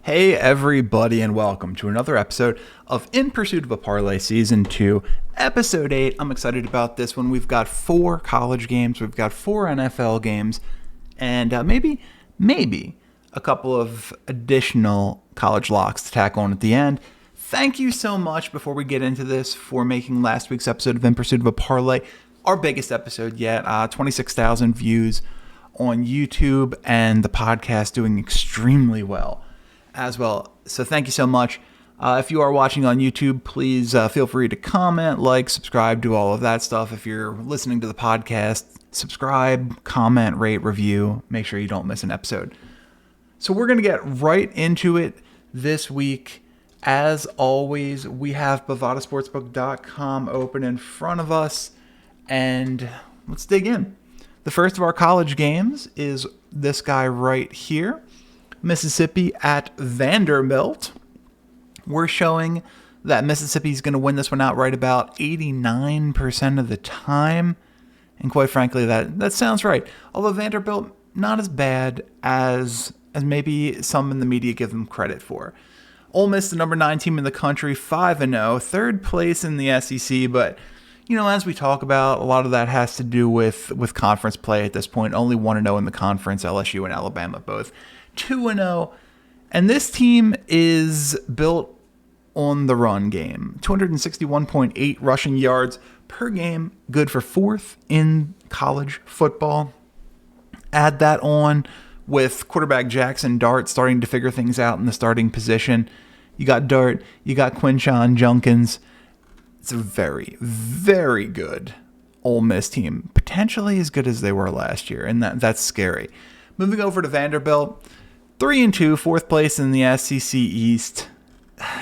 Hey everybody, and welcome to another episode of In Pursuit of a Parlay Season 2, Episode 8. I'm excited about this one. We've got 4 college games, we've got 4 NFL games, and maybe a couple of additional college locks to tack on at the end. Thank you so much, before we get into this, for making last week's episode of In Pursuit of a Parlay our biggest episode yet. 26,000 views on YouTube, and the podcast doing extremely well as well. So thank you so much. If you are watching on YouTube, please feel free to comment, like, subscribe, do all of that stuff. If you're listening to the podcast, subscribe, comment, rate, review. Make sure you don't miss an episode. So we're going to get right into it this week. As always, we have bovadasportsbook.com open in front of us, and let's dig in. The first of our college games is this guy right here. Mississippi at Vanderbilt. We're showing that Mississippi's going to win this one outright about 89% of the time. And quite frankly, that sounds right. Although Vanderbilt, not as bad as maybe some in the media give them credit for. Ole Miss, the number 9 team in the country, 5-0, third place in the SEC. But, you know, as we talk about, a lot of that has to do with conference play at this point. Only 1-0 in the conference, LSU and Alabama both 2-0, and this team is built on the run game. 261.8 rushing yards per game, good for 4th in college football. Add that on with quarterback Jackson Dart starting to figure things out in the starting position. You got Dart, you got Quinshon Judkins. It's a very, very good Ole Miss team, potentially as good as they were last year, and that's scary. Moving over to Vanderbilt, 3-2, 4th place in the SEC East,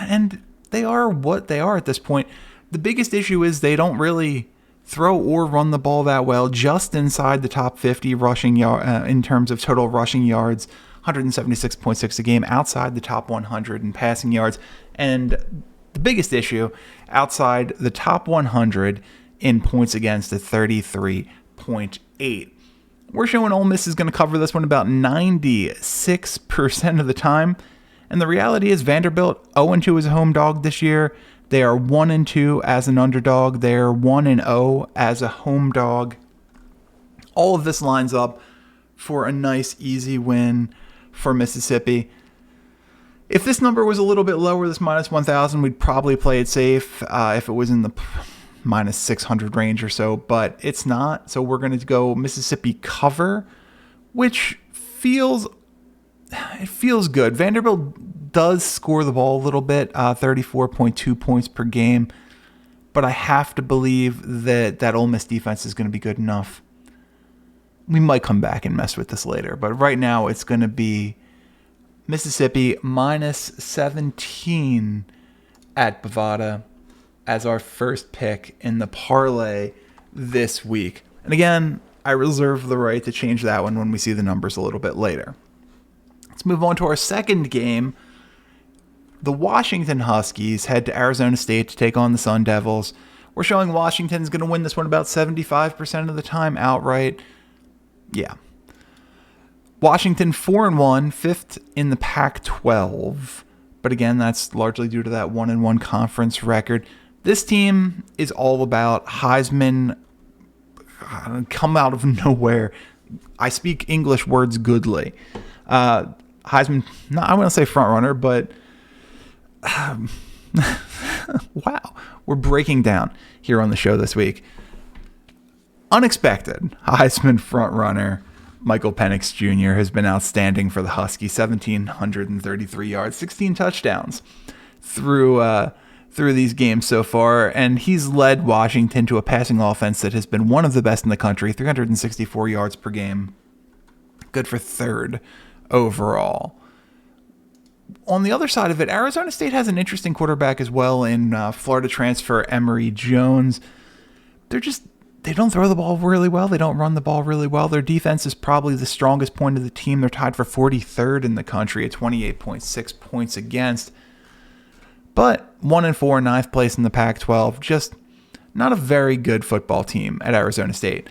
and they are what they are at this point. The biggest issue is they don't really throw or run the ball that well, just inside the top 50 rushing yard in terms of total rushing yards, 176.6 a game, outside the top 100 in passing yards, and the biggest issue, outside the top 100 in points against at 33.8. We're showing Ole Miss is going to cover this one about 96% of the time. And the reality is Vanderbilt 0-2 as a home dog this year. They are 1-2 as an underdog. They're 1-0 as a home dog. All of this lines up for a nice, easy win for Mississippi. If this number was a little bit lower, this minus 1,000, we'd probably play it safe if it was in the minus 600 range or so, but it's not. So we're going to go Mississippi cover, which feels good. Vanderbilt does score the ball a little bit, 34.2 points per game, but I have to believe that Ole Miss defense is going to be good enough. We might come back and mess with this later, but right now it's going to be Mississippi minus 17 at Bovada as our first pick in the parlay this week. And again, I reserve the right to change that one when we see the numbers a little bit later. Let's move on to our second game. The Washington Huskies head to Arizona State to take on the Sun Devils. We're showing Washington's going to win this one about 75% of the time outright. Yeah. Washington 4-1, 5th in the Pac-12. But again, that's largely due to that 1-1 conference record. This team is all about Heisman come out of nowhere. I speak English words goodly. Heisman, I want to say front runner, but wow, we're breaking down here on the show this week. Unexpected Heisman front runner Michael Penix Jr. has been outstanding for the Huskies. 1,733 yards, 16 touchdowns through these games so far, and he's led Washington to a passing offense that has been one of the best in the country, 364 yards per game. Good for 3rd overall. On the other side of it, Arizona State has an interesting quarterback as well in Florida transfer Emory Jones. They don't throw the ball really well. They don't run the ball really well. Their defense is probably the strongest point of the team. They're tied for 43rd in the country at 28.6 points against. But 1-4, 9th place in the Pac-12. Just not a very good football team at Arizona State.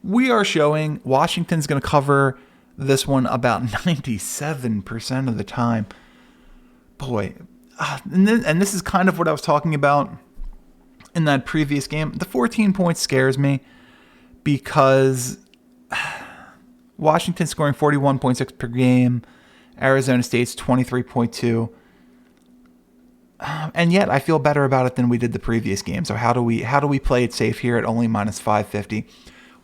We are showing Washington's going to cover this one about 97% of the time. boy, and this is kind of what I was talking about in that previous game. The 14 points scares me because Washington scoring 41.6 per game, Arizona State's 23.2. And yet I feel better about it than we did the previous game. So how do we play it safe here at only minus 550?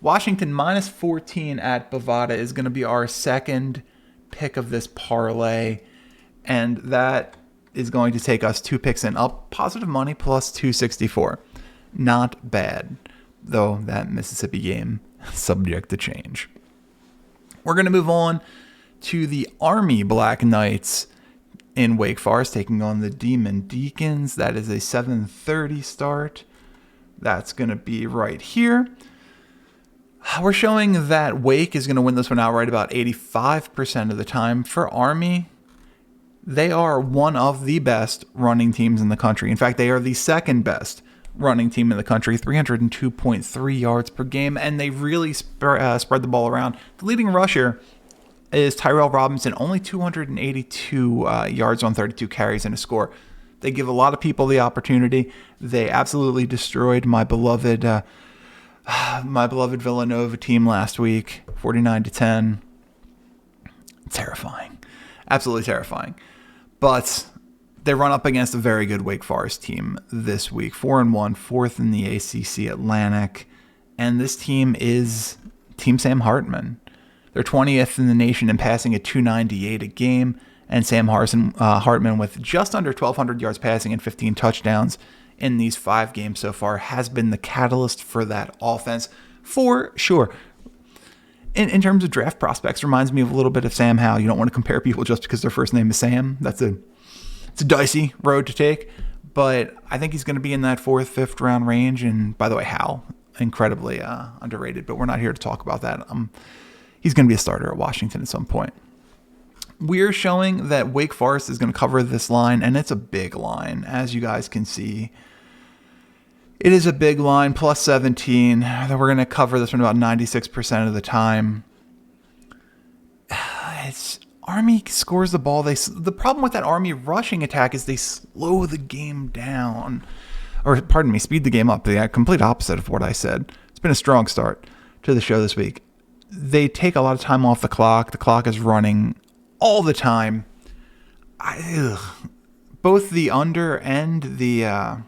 Washington minus 14 at Bovada is going to be our second pick of this parlay, and that is going to take us 2 picks in up, positive money plus 264. Not bad, though that Mississippi game subject to change. We're going to move on to the Army Black Knights in Wake Forest taking on the Demon Deacons. That is a 7:30 start. That's going to be right here. We're showing that Wake is going to win this one outright about 85% of the time. For Army, they are one of the best running teams in the country. In fact, they are the second best running team in the country, 302.3 yards per game, and they really spread the ball around. The leading rusher is Tyrell Robinson, only 282 yards on 32 carries and a score. They give a lot of people the opportunity. They absolutely destroyed my beloved Villanova team last week, 49-10. Terrifying. Absolutely terrifying. But they run up against a very good Wake Forest team this week. 4-1, fourth in the ACC Atlantic. And this team is Team Sam Hartman. They're 20th in the nation in passing at 298 a game. And Sam Hartman, with just under 1,200 yards passing and 15 touchdowns in these 5 games so far, has been the catalyst for that offense for sure. In terms of draft prospects, reminds me of a little bit of Sam Howell. You don't want to compare people just because their first name is Sam. It's a dicey road to take, but I think he's going to be in that 4th, 5th round range. And by the way, Howell, incredibly underrated, but we're not here to talk about that. He's going to be a starter at Washington at some point. We're showing that Wake Forest is going to cover this line, and it's a big line, as you guys can see. It is a big line, plus 17. We're going to cover this one about 96% of the time. Army scores the ball. The problem with that Army rushing attack is they slow the game down. Or, pardon me, speed the game up. The complete opposite of what I said. It's been a strong start to the show this week. They take a lot of time off the clock. The clock is running all the time. Both the under and the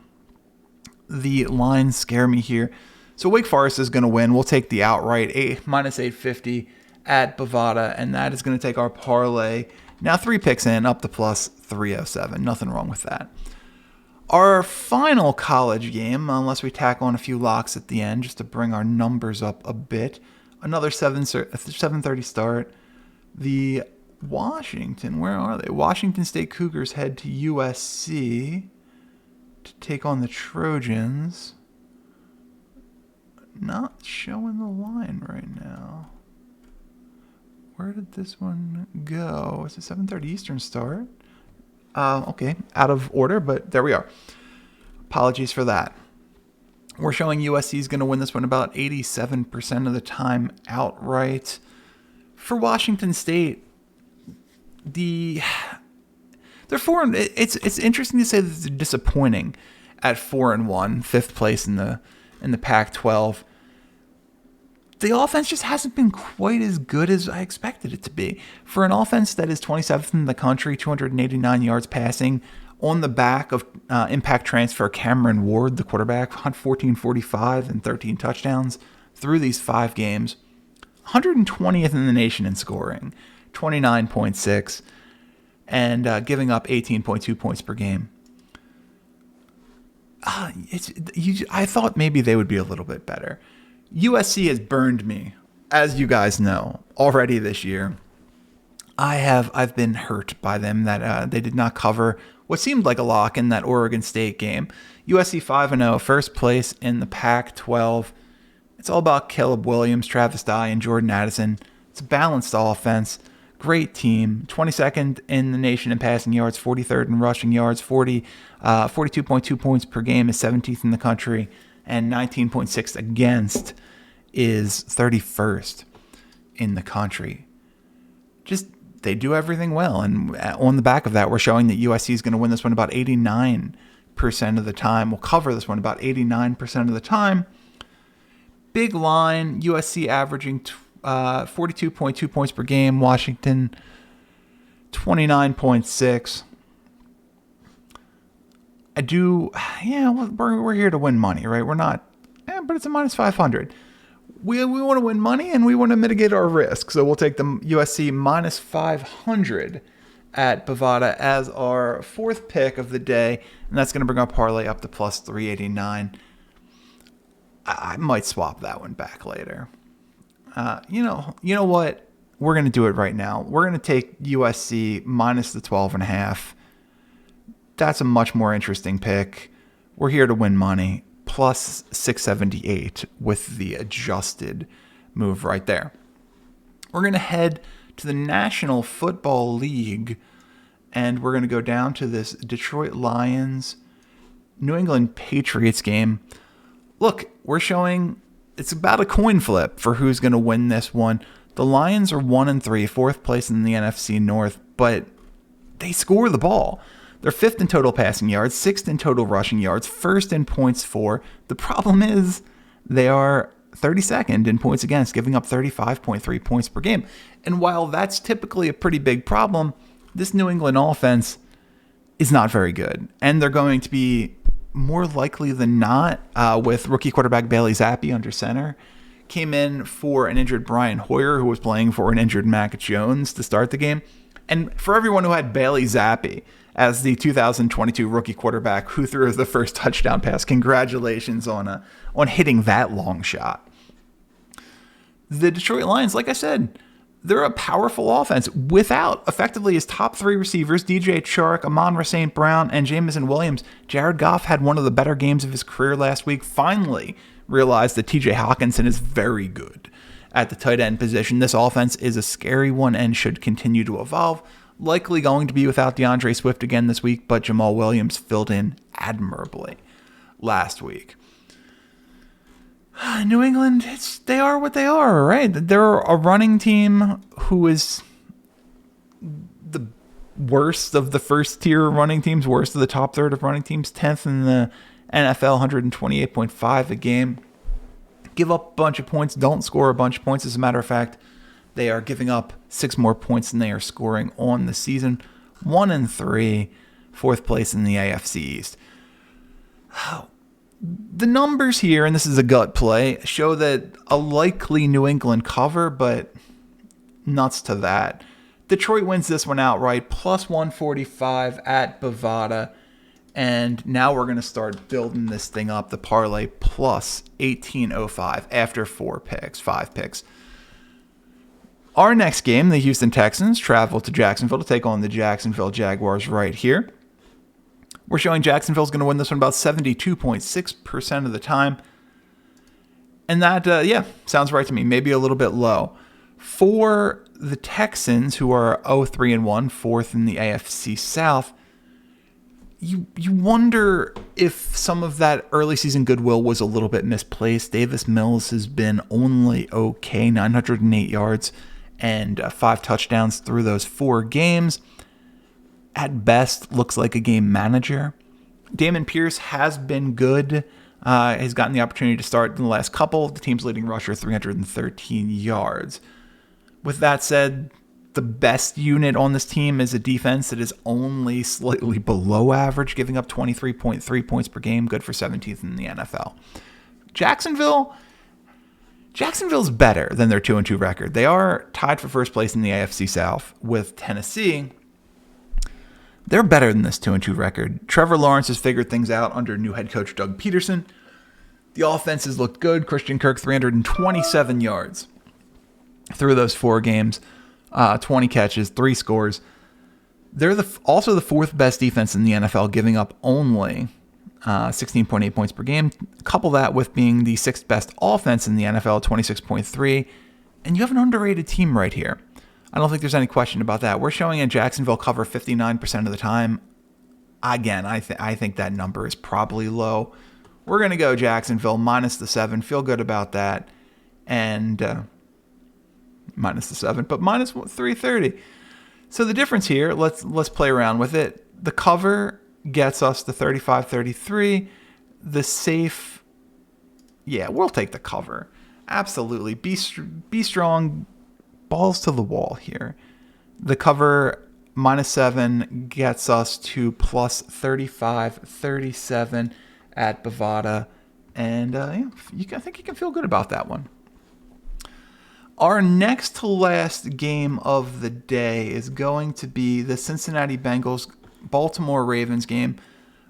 lines scare me here. So Wake Forest is going to win. We'll take the outright minus 850 at Bovada, and that is going to take our parlay now 3 picks in up to plus 307. Nothing wrong with that. Our final college game, unless we tack on a few locks at the end just to bring our numbers up a bit. Another 7:30 start. The where are they? Washington State Cougars head to USC to take on the Trojans. Not showing the line right now. Where did this one go? It's a 7:30 Eastern start. Okay, out of order, but there we are. Apologies for that. We're showing USC is going to win this one about 87% of the time outright. For Washington State, they're 4. It's interesting to say that they're disappointing at 4-1, 5th place in the Pac-12. The offense just hasn't been quite as good as I expected it to be. For an offense that is 27th in the country, 289 yards passing, on the back of impact transfer Cameron Ward, the quarterback, 1445 and 13 touchdowns through these 5 games. 120th in the nation in scoring, 29.6, and giving up 18.2 points per game. I thought maybe they would be a little bit better. USC has burned me, as you guys know, already this year. I've been hurt by them that they did not cover what seemed like a lock in that Oregon State game. USC 5-0, first place in the Pac-12. It's all about Caleb Williams, Travis Dye, and Jordan Addison. It's a balanced offense. Great team. 22nd in the nation in passing yards, 43rd in rushing yards, 42.2 points per game is 17th in the country, and 19.6 against is 31st in the country. Just they do everything well. And on the back of that, we're showing that USC is going to win this one about 89% of the time. We'll cover this one about 89% of the time. Big line, USC averaging 42.2 points per game. Washington, 29.6. We're here to win money, right? We're not, but it's a minus 500. We want to win money and we want to mitigate our risk. So we'll take the USC minus 500 at Bovada as our fourth pick of the day. And that's going to bring our parlay up to plus 389. I might swap that one back later. You know what? We're going to do it right now. We're going to take USC minus the 12.5. That's a much more interesting pick. We're here to win money. Plus 678 with the adjusted move right there. We're going to head to the National Football League, and we're going to go down to this Detroit Lions, New England Patriots game. Look, we're showing it's about a coin flip for who's going to win this one. The Lions are 1-3, fourth place in the NFC North, but they score the ball. They're fifth in total passing yards, sixth in total rushing yards, first in points for. The problem is they are 32nd in points against, giving up 35.3 points per game. And while that's typically a pretty big problem, this New England offense is not very good. And they're going to be more likely than not with rookie quarterback Bailey Zappi under center. Came in for an injured Brian Hoyer, who was playing for an injured Mac Jones to start the game. And for everyone who had Bailey Zappi as the 2022 rookie quarterback who threw the first touchdown pass, congratulations on hitting that long shot. The Detroit Lions, like I said, they're a powerful offense without effectively his top three receivers, DJ Chark, Amon-Ra St. Brown, and Jameson Williams. Jared Goff had one of the better games of his career last week. Finally realized that TJ Hawkinson is very good at the tight end position. This offense is a scary one and should continue to evolve. Likely going to be without DeAndre Swift again this week, but Jamal Williams filled in admirably last week. New England, they are what they are, right? They're a running team who is the worst of the first tier running teams, worst of the top third of running teams, 10th in the NFL, 128.5 a game. Give up a bunch of points, don't score a bunch of points. As a matter of fact, they are giving up 6 more points than they are scoring on the season. 1-3, fourth place in the AFC East. The numbers here, and this is a gut play, show that a likely New England cover, but nuts to that. Detroit wins this one outright, plus 145 at Bovada. And now we're going to start building this thing up, the parlay, plus 1805 after 5 picks. Our next game, the Houston Texans travel to Jacksonville to take on the Jacksonville Jaguars right here. We're showing Jacksonville's going to win this one about 72.6% of the time. And that, sounds right to me. Maybe a little bit low. For the Texans, who are 0-3-1, fourth in the AFC South, you wonder if some of that early season goodwill was a little bit misplaced. Davis Mills has been only okay, 908 yards and 5 touchdowns through those 4 games. At best, looks like a game manager. Damon Pierce has been good. Has gotten the opportunity to start in the last couple. The team's leading rusher, 313 yards. With that said, the best unit on this team is a defense that is only slightly below average, giving up 23.3 points per game, good for 17th in the NFL. Jacksonville's better than their 2-2 record. They are tied for first place in the AFC South with Tennessee. They're better than this 2-2 record. Trevor Lawrence has figured things out under new head coach Doug Peterson. The offense has looked good. Christian Kirk, 327 yards through those 4 games. 20 catches, 3 scores. They're also the 4th best defense in the NFL, giving up only 16.8 points per game. Couple that with being the 6th best offense in the NFL, 26.3. And you have an underrated team right here. I don't think there's any question about that. We're showing a Jacksonville cover 59% of the time. Again, I think that number is probably low. We're going to go Jacksonville minus the 7. Feel good about that. And minus the 7, but minus 330. So the difference here, let's play around with it. The cover gets us to 35-33. The safe, yeah, we'll take the cover. Absolutely. Be strong. Balls to the wall here. The cover -7 gets us to plus 35-37 at Bovada. And I think you can feel good about that one. Our next to last game of the day is going to be the Cincinnati Bengals Baltimore Ravens game.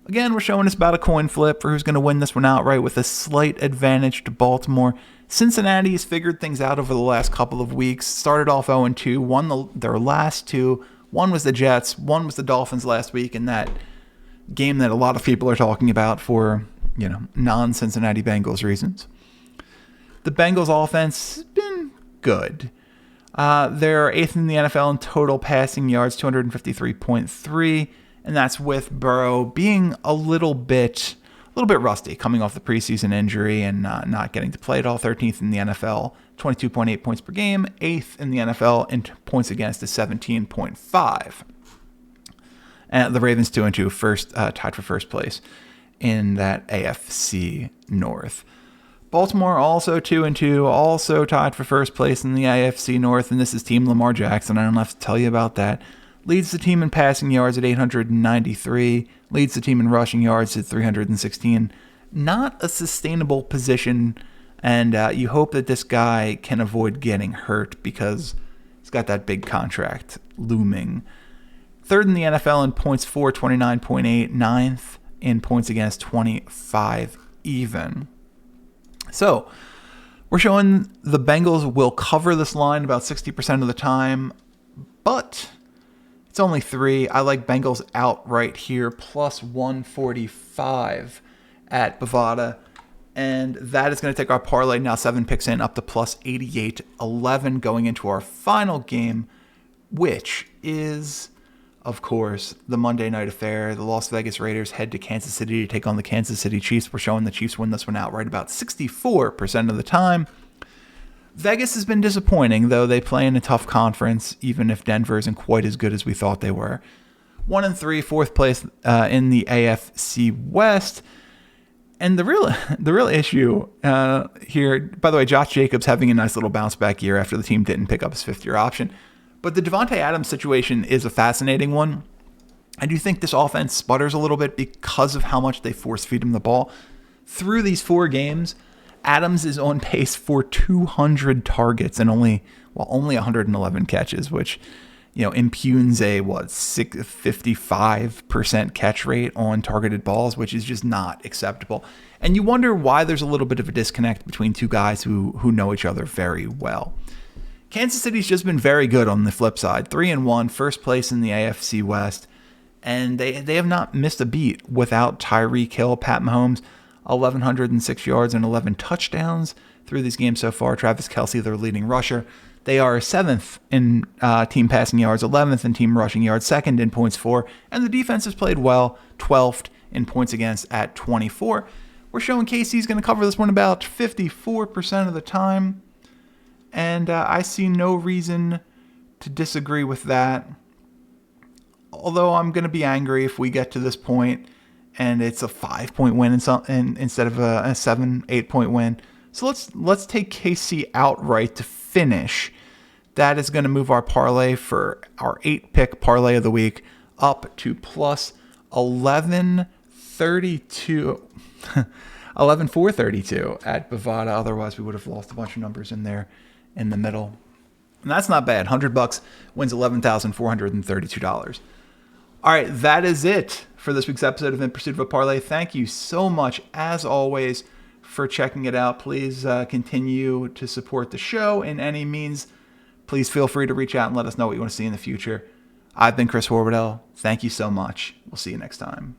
Again, we're showing us about a coin flip for who's going to win this one outright with a slight advantage to Baltimore. Cincinnati has figured things out over the last couple of weeks. Started off 0-2, won their last two. One was the Jets, one was the Dolphins last week in that game that a lot of people are talking about for, non-Cincinnati Bengals reasons. The Bengals offense has been good. They're 8th in the NFL in total passing yards, 253.3. And that's with Burrow being a little bit rusty, coming off the preseason injury and not getting to play at all. 13th in the NFL, 22.8 points per game. 8th in the NFL in points against is 17.5. And the Ravens 2-2, tied for first place in that AFC North. Baltimore also 2-2, also tied for first place in the AFC North. And this is Team Lamar Jackson. I don't have to tell you about that. Leads the team in passing yards at 893. Leads the team in rushing yards at 316. Not a sustainable position, and you hope that this guy can avoid getting hurt because he's got that big contract looming. 3rd in the NFL in points for, 29.8. 9th in points against, 25 even. So we're showing the Bengals will cover this line about 60% of the time, but it's only 3. I like Bengals outright here, plus 145 at Bovada. And that is going to take our parlay, now 7 picks in, up to plus 88-11 going into our final game, which is, of course, the Monday night affair. The Las Vegas Raiders head to Kansas City to take on the Kansas City Chiefs. We're showing the Chiefs win this one outright about 64% of the time. Vegas has been disappointing, though they play in a tough conference, even if Denver isn't quite as good as we thought they were. 1-3, 4th place in the AFC West. And the real issue here, by the way, Josh Jacobs having a nice little bounce back year after the team didn't pick up his 5th-year option. But the Devontae Adams situation is a fascinating one. I do think this offense sputters a little bit because of how much they force feed him the ball. Through these 4 games, Adams is on pace for 200 targets and only 111 catches, which, impugns a 55% catch rate on targeted balls, which is just not acceptable. And you wonder why there's a little bit of a disconnect between two guys who know each other very well. Kansas City's just been very good on the flip side. 3-1, first place in the AFC West, and they have not missed a beat without Tyreek Hill. Pat Mahomes, 1,106 yards and 11 touchdowns through these games so far. Travis Kelce, their leading rusher. They are 7th in team passing yards, 11th in team rushing yards, 2nd in points for, and the defense has played well, 12th in points against at 24. We're showing KC's going to cover this one about 54% of the time, and I see no reason to disagree with that. Although I'm going to be angry if we get to this point and it's a 5-point win instead of a 7-8 point win. So let's take KC outright to finish. That is going to move our parlay for our 8-pick parlay of the week up to plus 1132 11,432 at Bovada. Otherwise, we would have lost a bunch of numbers in there in the middle. And that's not bad. $100 wins $11,432. All right, that is it for this week's episode of In Pursuit of a Parlay. Thank you so much, as always, for checking it out. Please continue to support the show in any means. Please feel free to reach out and let us know what you want to see in the future. I've been Chris Horwedel. Thank you so much. We'll see you next time.